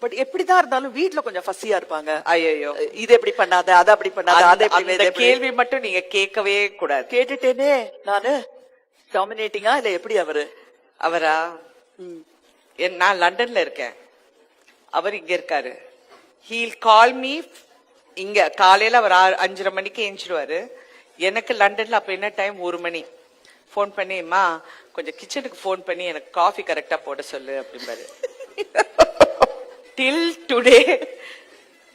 But எப்படிதான் இருந்தாலும் வீட்ல கொஞ்சம் ஃபஸ்ஸியா இருப்பாங்க. ஐயோ, இது எப்படி பண்ணாத, அத அப்படி பண்ணாத, அதை அந்த கேள்வி மட்டும் நீங்க கேட்கவே கூடாது. கேட்டுட்டேனே நானு. டாமினேட்டிங்கா இல்ல எப்படி அவரு? அவரா? நான் லண்டன்ல இருக்கேன், அவர் இங்க இருக்காரு. He'll call me. இங்க காலையில அவர் 5:30 மணிக்கு எழுந்திருவாரு. எனக்கு லண்டன்ல அப்ப என்ன டைம்? 1 மணி. போன் பண்ணிமா கொஞ்சம் கிச்சனுக்கு போன் பண்ணி எனக்கு காஃபி கரெக்டா போட சொல்லு அப்படிம்பாரு. டில் டுடே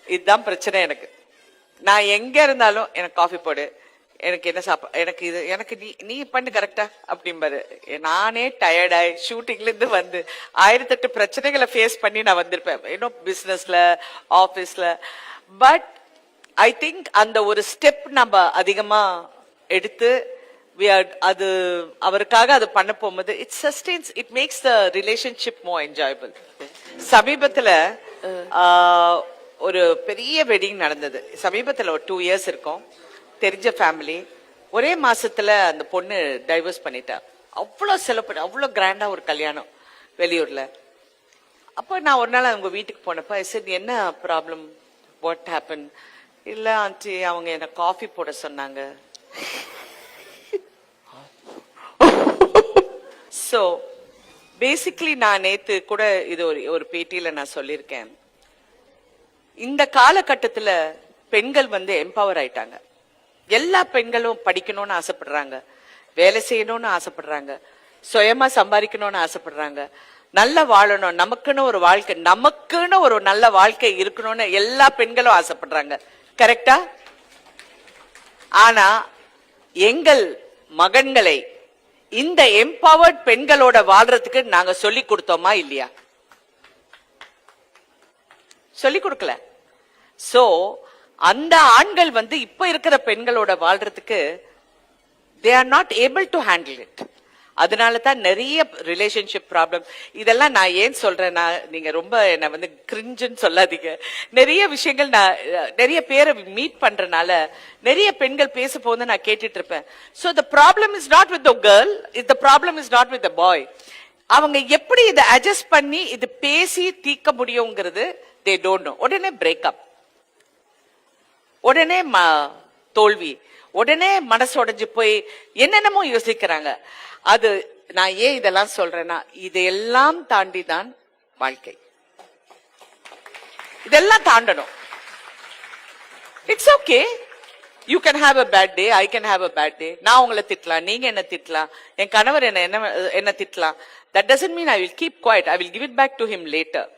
இதுதான் பிரச்சனை எனக்கு. நான் எங்க இருந்தாலும் எனக்கு காஃபி போடு, எனக்கு என்ன எனக்கு இது எனக்கு நீ பண்ணு கரெக்டா அப்படிம்பாரு. நானே டயர்டாய் ஷூட்டிங்ல இருந்து வந்து 1008 பிரச்சனைகளை ஃபேஸ் பண்ணி நான் வந்திருப்பேன், இன்னும் பிசினஸ்ல ஆபீஸ்ல. பட் ஐ திங்க் அந்த ஒரு ஸ்டெப் நம்ம அதிகமா எடுத்து அது அவருக்காக அது பண்ண போகும்போது it sustains, it makes the relationship more enjoyable. சமீபத்துல ஒரு பெரிய வெட்டிங் நடந்தது. சமீபத்துல ஒரு 2 years இருக்கும். தெரிஞ்ச ஃபேமிலி. ஒரே மாசத்துல அந்த பொண்ணு டைவர்ஸ் பண்ணிட்டா. அவ்வளவு செலவு பண்ணி அவ்வளவு கிராண்டா ஒரு கல்யாணம் வெளியூர்ல. அப்ப நான் ஒரு நாள் அவங்க வீட்டுக்கு போனப்ப சரி என்ன ப்ராப்ளம், வாட் ஹேப்பன்? இல்ல ஆண்டி அவங்க என்ன காஃபி போட சொன்னாங்க. சோ பேசிக்கலி நான் நேத்து கூட இது ஒரு பேட்டியில நான் சொல்லியிருக்கேன், இந்த காலகட்டத்துல பெண்கள் வந்து எம்பவர் ஆயிட்டாங்க. எல்லா பெண்களும் படிக்கணும்னு ஆசைப்படுறாங்க, வேலை செய்யணும்னு ஆசைப்படுறாங்க, சுயமா சம்பாதிக்கணும்னு ஆசைப்படுறாங்க, நல்லா வாழணும், நமக்குன்னு ஒரு வாழ்க்கை, நமக்குன்னு ஒரு நல்ல வாழ்க்கை இருக்கணும்னு எல்லா பெண்களும் ஆசைப்படுறாங்க. கரெக்டா? ஆனா எங்கள் மகன்களை இந்த எம்பவர்ட் பெண்களோட வாழ்றதுக்கு நாங்க சொல்லி கொடுத்தோமா இல்லையா? சொல்லி கொடுக்கல. சோ அந்த ஆண்கள் வந்து இப்ப இருக்கிற பெண்களோட வாழ்றதுக்கு they are not able to handle it. அதனால தான் நிறைய ரிலேஷன்ஷிப் ப்ராப்ளம். இதெல்லாம் நான் ஏன் சொல்றேன்னா, நீங்க ரொம்ப என்ன வந்து கிரிஞ்சுன்னு சொல்லாதீங்க. நிறைய விஷயங்கள் நான் நிறைய பேரை மீட் பண்றதுனால நிறைய பெண்கள் பேச போது நான் கேட்டுட்டு இருப்பேன். So the problem is not with the girl, the problem is not with the boy. அவங்க எப்படி இதை அட்ஜஸ்ட் பண்ணி இது பேசி தீர்க்க முடியுங்கிறது தே டோன்ட் நோ. உடனே பிரேக்கப், உடனே தோல்வி, உடனே மனசு உடைஞ்சு போய் என்னென்னமோ யோசிக்கிறாங்க. அது நான் ஏன் இதெல்லாம் சொல்றேன்னா, இதையெல்லாம் தாண்டி தான் வாழ்க்கை. இதெல்லாம் தாண்டணும். It's okay, you can have a bad day, I can have a bad day. நான் உங்களை திட்டலாம், நீங்க என்ன திட்டலாம், என் கணவர் என்ன திட்டலாம். That doesn't mean I will keep quiet. I will give it back to him later.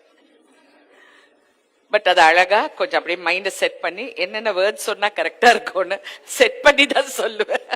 But அது அழகா கொஞ்சம் அப்படியே மைண்ட செட் பண்ணி என்னென்ன வேர்ட்ஸ் சொன்னா கரெக்டா இருக்கும்னு செட் பண்ணி தான் சொல்லுவேன்.